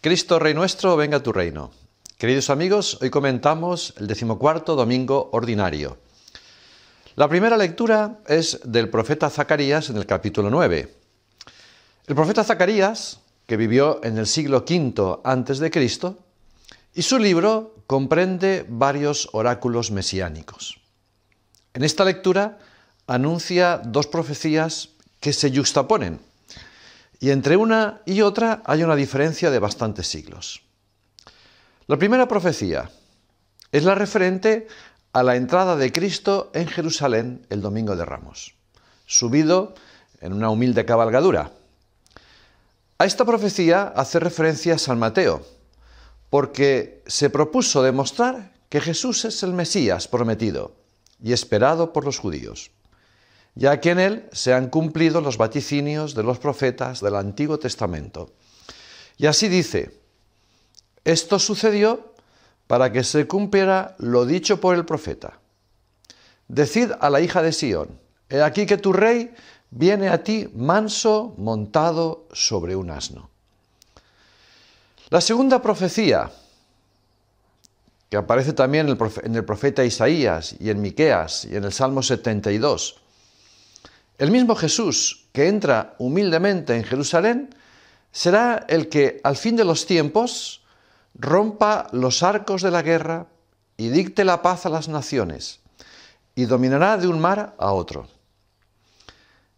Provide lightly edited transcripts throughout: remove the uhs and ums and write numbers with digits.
Cristo Rey nuestro, venga a tu reino. Queridos amigos, hoy comentamos el 14º domingo ordinario. La primera lectura es del profeta Zacarías en el capítulo 9. El profeta Zacarías, que vivió en el siglo V a.C., y su libro comprende varios oráculos mesiánicos. En esta lectura anuncia dos profecías que se yuxtaponen, y entre una y otra hay una diferencia de bastantes siglos. La primera profecía es la referente a la entrada de Cristo en Jerusalén el Domingo de Ramos, subido en una humilde cabalgadura. A esta profecía hace referencia San Mateo, porque se propuso demostrar que Jesús es el Mesías prometido y esperado por los judíos, ya que en él se han cumplido los vaticinios de los profetas del Antiguo Testamento. Y así dice: esto sucedió para que se cumpliera lo dicho por el profeta. Decid a la hija de Sión: he aquí que tu rey viene a ti manso, montado sobre un asno. La segunda profecía, que aparece también en el profeta Isaías y en Miqueas y en el Salmo 72, el mismo Jesús que entra humildemente en Jerusalén será el que al fin de los tiempos rompa los arcos de la guerra y dicte la paz a las naciones y dominará de un mar a otro.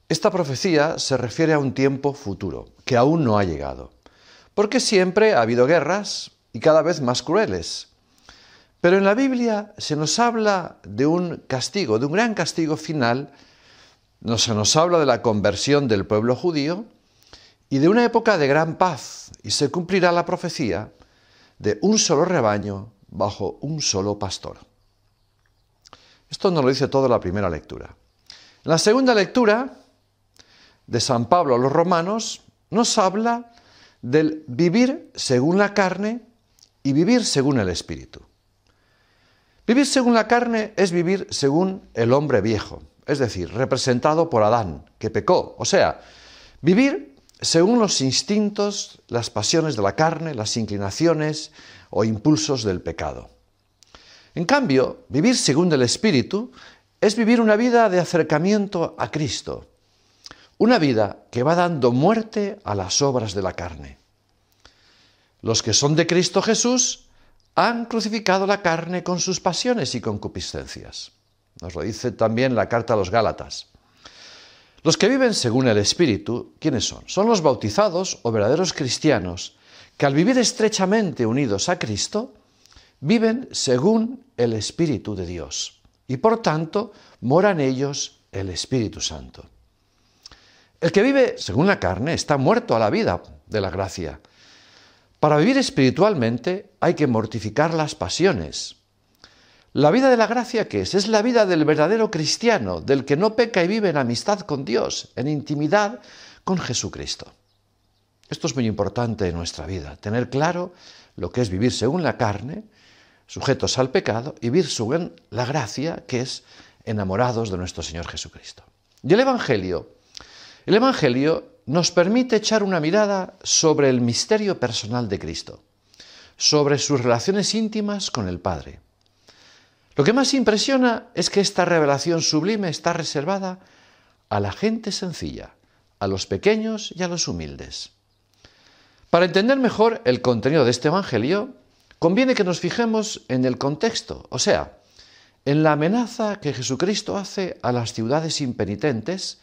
Esta profecía se refiere a un tiempo futuro que aún no ha llegado, porque siempre ha habido guerras y cada vez más crueles. Pero en la Biblia se nos habla de un castigo, de un gran castigo final. Se nos habla de la conversión del pueblo judío y de una época de gran paz, y se cumplirá la profecía de un solo rebaño bajo un solo pastor. Esto nos lo dice toda la primera lectura. En la segunda lectura de San Pablo a los romanos nos habla del vivir según la carne y vivir según el Espíritu. Vivir según la carne es vivir según el hombre viejo, es decir, representado por Adán, que pecó. O sea, vivir según los instintos, las pasiones de la carne, las inclinaciones o impulsos del pecado. En cambio, vivir según el Espíritu es vivir una vida de acercamiento a Cristo, una vida que va dando muerte a las obras de la carne. Los que son de Cristo Jesús han crucificado la carne con sus pasiones y concupiscencias. Nos lo dice también la carta a los Gálatas. Los que viven según el Espíritu, ¿quiénes son? Son los bautizados o verdaderos cristianos que al vivir estrechamente unidos a Cristo, viven según el Espíritu de Dios y por tanto mora en ellos el Espíritu Santo. El que vive según la carne está muerto a la vida de la gracia. Para vivir espiritualmente hay que mortificar las pasiones. La vida de la gracia, ¿qué es? Es la vida del verdadero cristiano, del que no peca y vive en amistad con Dios, en intimidad con Jesucristo. Esto es muy importante en nuestra vida, tener claro lo que es vivir según la carne, sujetos al pecado, y vivir según la gracia, que es enamorados de nuestro Señor Jesucristo. Y el Evangelio nos permite echar una mirada sobre el misterio personal de Cristo, sobre sus relaciones íntimas con el Padre. Lo que más impresiona es que esta revelación sublime está reservada a la gente sencilla, a los pequeños y a los humildes. Para entender mejor el contenido de este Evangelio, conviene que nos fijemos en el contexto, o sea, en la amenaza que Jesucristo hace a las ciudades impenitentes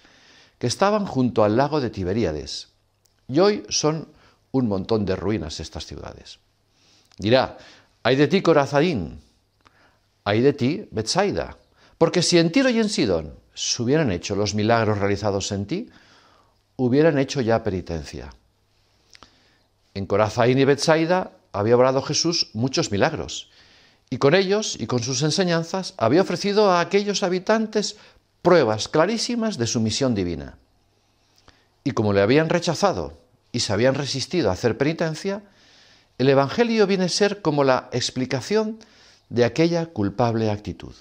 que estaban junto al lago de Tiberíades, y hoy son un montón de ruinas estas ciudades. Dirá: ay de ti, Corazín, ay de ti, Betsaida, porque si en Tiro y en Sidón se hubieran hecho los milagros realizados en ti, hubieran hecho ya penitencia. En Corazín y Betsaida había obrado Jesús muchos milagros, y con ellos y con sus enseñanzas había ofrecido a aquellos habitantes pruebas clarísimas de su misión divina. Y como le habían rechazado y se habían resistido a hacer penitencia, el Evangelio viene a ser como la explicación de aquella culpable actitud.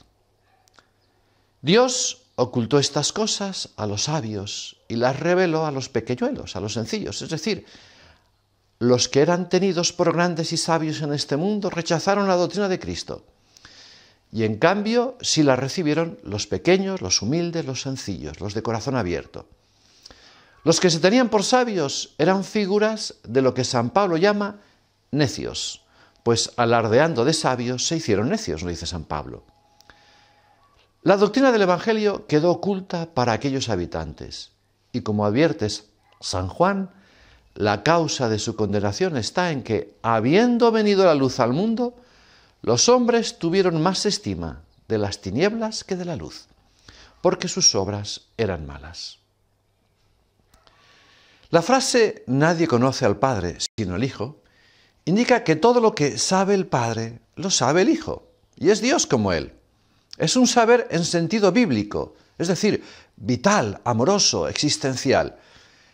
Dios ocultó estas cosas a los sabios y las reveló a los pequeñuelos, a los sencillos, es decir, los que eran tenidos por grandes y sabios en este mundo rechazaron la doctrina de Cristo. Y en cambio sí la recibieron los pequeños, los humildes, los sencillos, los de corazón abierto. Los que se tenían por sabios eran figuras de lo que San Pablo llama necios, pues alardeando de sabios se hicieron necios, lo dice San Pablo. La doctrina del Evangelio quedó oculta para aquellos habitantes, y como adviertes San Juan, la causa de su condenación está en que, habiendo venido la luz al mundo, los hombres tuvieron más estima de las tinieblas que de la luz, porque sus obras eran malas. La frase «nadie conoce al Padre sino el Hijo» indica que todo lo que sabe el Padre lo sabe el Hijo, y es Dios como Él. Es un saber en sentido bíblico, es decir, vital, amoroso, existencial.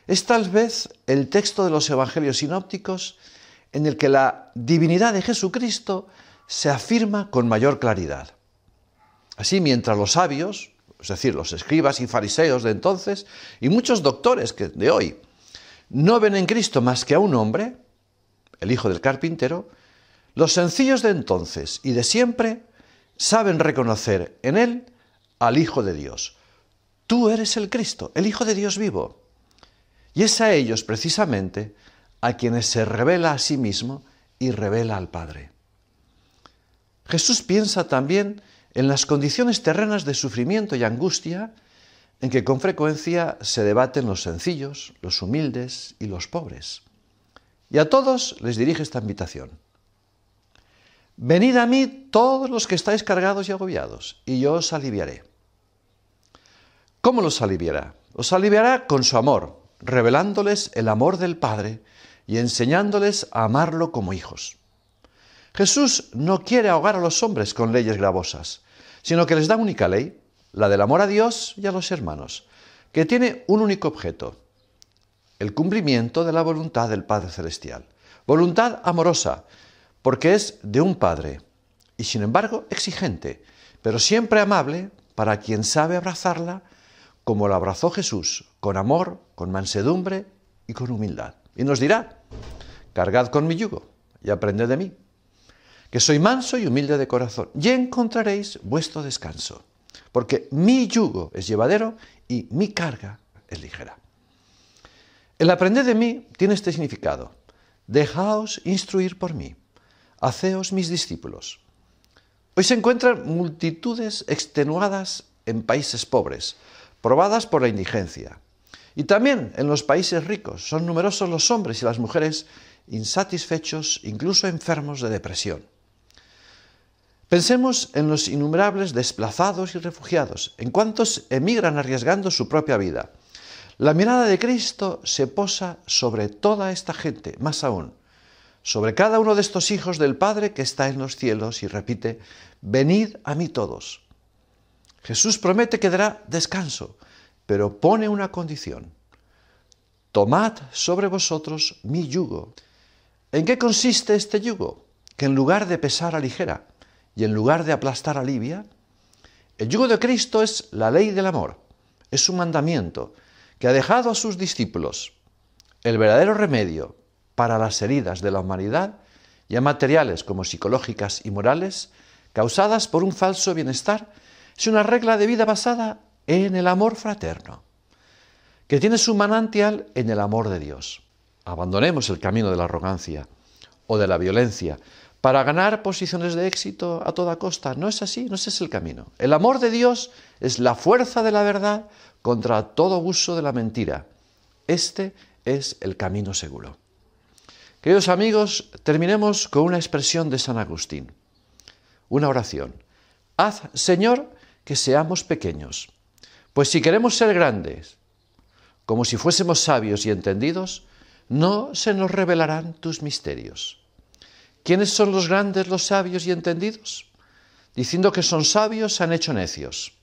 Es tal vez el texto de los Evangelios sinópticos en el que la divinidad de Jesucristo se afirma con mayor claridad. Así, mientras los sabios, es decir, los escribas y fariseos de entonces, y muchos doctores de hoy, no ven en Cristo más que a un hombre, el hijo del carpintero, los sencillos de entonces y de siempre saben reconocer en él al Hijo de Dios. Tú eres el Cristo, el Hijo de Dios vivo. Y es a ellos precisamente a quienes se revela a sí mismo y revela al Padre. Jesús piensa también en las condiciones terrenas de sufrimiento y angustia en que con frecuencia se debaten los sencillos, los humildes y los pobres. Y a todos les dirige esta invitación. Venid a mí todos los que estáis cargados y agobiados, y yo os aliviaré. ¿Cómo los aliviará? Os aliviará con su amor, revelándoles el amor del Padre y enseñándoles a amarlo como hijos. Jesús no quiere ahogar a los hombres con leyes gravosas, sino que les da única ley, la del amor a Dios y a los hermanos, que tiene un único objeto, el cumplimiento de la voluntad del Padre Celestial. Voluntad amorosa, porque es de un Padre, y sin embargo exigente, pero siempre amable para quien sabe abrazarla, como la abrazó Jesús, con amor, con mansedumbre y con humildad. Y nos dirá, cargad con mi yugo y aprended de mí, que soy manso y humilde de corazón, y encontraréis vuestro descanso, porque mi yugo es llevadero y mi carga es ligera. El aprended de mí tiene este significado: dejaos instruir por mí, haceos mis discípulos. Hoy se encuentran multitudes extenuadas en países pobres, probadas por la indigencia. Y también en los países ricos son numerosos los hombres y las mujeres insatisfechos, incluso enfermos de depresión. Pensemos en los innumerables desplazados y refugiados, en cuantos emigran arriesgando su propia vida. La mirada de Cristo se posa sobre toda esta gente, más aún, sobre cada uno de estos hijos del Padre que está en los cielos y repite, venid a mí todos. Jesús promete que dará descanso, pero pone una condición. Tomad sobre vosotros mi yugo. ¿En qué consiste este yugo? Que en lugar de pesar aligera y en lugar de aplastar alivia. El yugo de Cristo es la ley del amor, es un mandamiento que ha dejado a sus discípulos el verdadero remedio para las heridas de la humanidad, ya materiales como psicológicas y morales, causadas por un falso bienestar. Es una regla de vida basada en el amor fraterno, que tiene su manantial en el amor de Dios. Abandonemos el camino de la arrogancia o de la violencia para ganar posiciones de éxito a toda costa. No es así, no ese es el camino. El amor de Dios es la fuerza de la verdad contra todo uso de la mentira. Este es el camino seguro. Queridos amigos, terminemos con una expresión de San Agustín, una oración. Haz, Señor, que seamos pequeños, pues si queremos ser grandes, como si fuésemos sabios y entendidos, no se nos revelarán tus misterios. ¿Quiénes son los grandes, los sabios y entendidos? Diciendo que son sabios, se han hecho necios.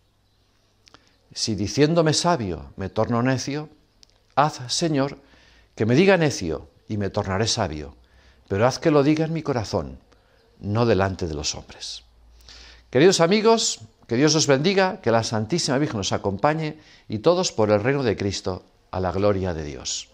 Si diciéndome sabio me torno necio, haz, Señor, que me diga necio y me tornaré sabio, pero haz que lo diga en mi corazón, no delante de los hombres. Queridos amigos, que Dios os bendiga, que la Santísima Virgen nos acompañe y todos por el reino de Cristo, a la gloria de Dios.